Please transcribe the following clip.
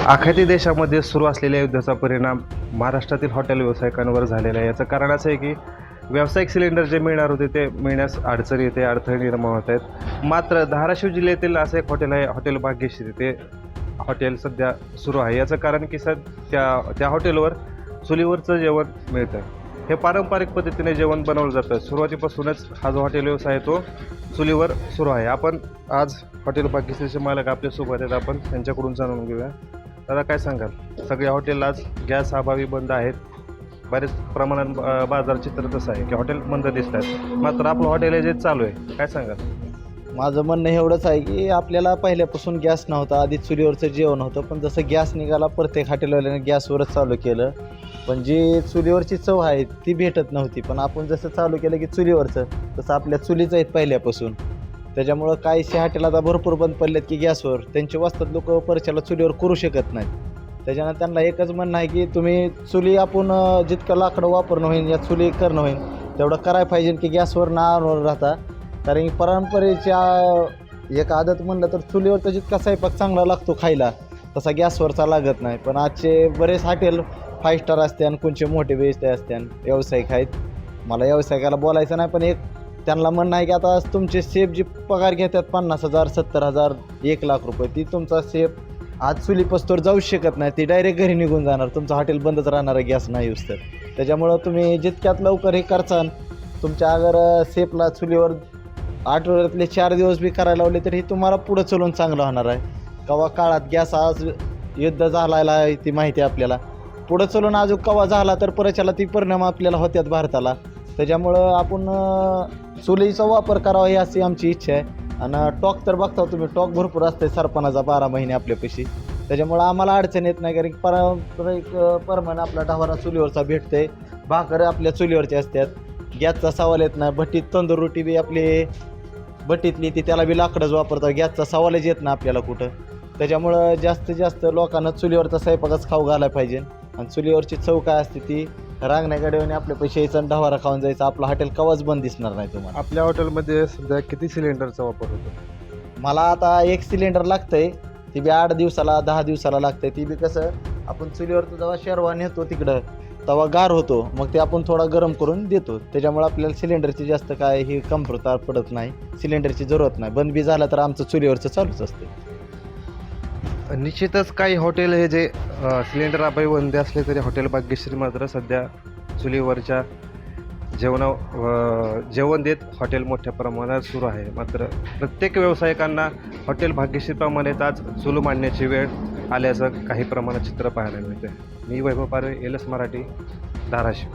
आखाती देशामध्ये सुरू असलेल्या युद्धाचा परिणाम महाराष्ट्रातील हॉटेल व्यावसायिकांवर झालेला आहे. याचं कारण असं आहे की व्यावसायिक सिलेंडर जे मिळणार होते ते मिळण्यास अडचणी येते, अडथळे निर्माण होत आहेत. मात्र धाराशिव जिल्ह्यातील असं एक हॉटेल आहे, हॉटेल भाग्यश्री. ते हॉटेल सध्या सुरू आहे. याचं कारण की त्या हॉटेलवर चुलीवरचं जेवण मिळतं. हे पारंपरिक पद्धतीने जेवण बनवलं जातं. सुरुवातीपासूनच हा जो हॉटेल व्यवसाय आहे तो चुलीवर सुरू आहे. आपण आज हॉटेल भाग्यश्रीचे मालक आपल्यासोबत आहेत, आपण त्यांच्याकडून जाणून घेऊया. दादा, काय सांगाल? सगळ्या हॉटेल आज गॅस अभावी बंद आहेत. बरेच प्रमाणात बाजार चित्र तसं आहे की हॉटेल बंद दिसत आहेत, मात्र आपलं हॉटेल हे जे चालू आहे, काय सांगाल? माझं म्हणणं एवढंच आहे की आपल्याला पहिल्यापासून गॅस नव्हता, आधी चुलीवरचं जेवण होतं. पण जसं गॅस निघाला प्रत्येक हॉटेलवाल्याने गॅसवरच चालू केलं. पण जी चुलीवरची चव आहे ती भेटत नव्हती. पण आपण जसं चालू केलं की चुलीवरचं, तसं आपल्या चुलीचं आहेत पहिल्यापासून. त्याच्यामुळं काहीशी हॉटेल आता भरपूर बंद पडलेत की गॅसवर. त्यांचे वाजतात लोक परच्याला चुलीवर करू शकत नाहीत. त्याच्यानं त्यांना एकच म्हणणं आहे की तुम्ही चुली आपण जितकं लाकडं वापरणं होईल या चुली करणं होईल तेवढं करायला पाहिजे की गॅसवर ना राहता. कारण की परंपरेच्या एक आदत म्हणलं तर चुलीवरचा जितका स्वयंपाक चांगला लागतो खायला तसा गॅसवरचा लागत नाही. पण आजचे बरेच हॉटेल 5 स्टार असते आणि कोणचे मोठे व्यवसाय असते आणि व्यावसायिक आहेत. मला व्यावसायिकाला बोलायचं नाही, पण एक त्यांना म्हणणं आहे की आता तुमचे शेफ जी पगार घेतात 50,000, 70,000, 1,00,000 रुपये, ती तुमचा शेफ आज चुलीपस्तोर जाऊच शकत नाही. ती डायरेक्ट घरी निघून जाणार. तुमचं हॉटेल बंदच राहणार आहे गॅस नाही यूज तर. त्याच्यामुळं तुम्ही जितक्यात लवकर हे करचाल, तुमच्या अगर शेफला चुलीवर आठवड्यातले 4 दिवस बी करायला लावले तरी तुम्हाला पुढं चलून चांगलं होणार आहे. कवा काळात गॅस आज युद्ध झालेला आहे ती माहिती आहे आपल्याला. पुढं चलून अजून कवा झाला तर परच्याला ती परिणाम आपल्याला होत्यात भारताला. त्याच्यामुळं आपण चुलीचा वापर करावा ही अशी आमची इच्छा आहे. आणि टॉक तर बघता तुम्ही, टॉक भरपूर असते सरपणाचा 12 महिने आपल्यापाशी. त्याच्यामुळं आम्हाला अडचण येत नाही. कारण पारंपरिक प्रमाणे आपला ढवारा चुलीवरचा भेटते, भाकर आपल्या चुलीवरची असतात, गॅसचा सवाल येत नाही. भट्टीत तंदूर रोटी बी आपली भट्टीतली ती त्याला बी लाकडंच वापरतात, गॅसचा सवालच येत नाही आपल्याला कुठं. त्याच्यामुळं जास्तीत जास्त लोकांना चुलीवरचा स्वयंपाकच खाऊ घालायला पाहिजे. आणि चुलीवरची चव काय असते ती रांगण्या गाडीवाने आपल्या पैसे यायचं आणि ढवारा खाऊन जायचं. आपलं हॉटेल कवाच बंद दिसणार नाही तुम्हाला. आपल्या हॉटेलमध्ये सध्या किती सिलेंडरचा वापर होतो? मला आता 1 सिलेंडर लागतंय. ती बी 8 दिवसाला 10 दिवसाला लागतंय. ती बी कसं आपण चुलीवरचं जेव्हा शेरवा नेतो तिकडं तेव्हा गार होतो, मग ते आपण थोडा गरम करून देतो. त्याच्यामुळे आपल्याला सिलेंडरची जास्त काय ही कमतरता पडत नाही. सिलेंडरची जरूरत नाही. बंद बी झाला तर आमचं चुलीवरचं चालूच असते. निश्चितच काही हॉटेल हे जे सिलेंडर अभावी बंद असले तरी हॉटेल भाग्यश्री मात्र सध्या चुलीवरच्या जेवण देत हॉटेल मोठ्या प्रमाणात सुरू आहे. मात्र प्रत्येक व्यावसायिकांना हॉटेल भाग्यश्रीप्रमाणेच आज चूल मांडण्याची वेळ आल्याचं काही प्रमाणात चित्र पाहायला मिळते. मी वैभव पारवे, एलएस मराठी, धाराशिव.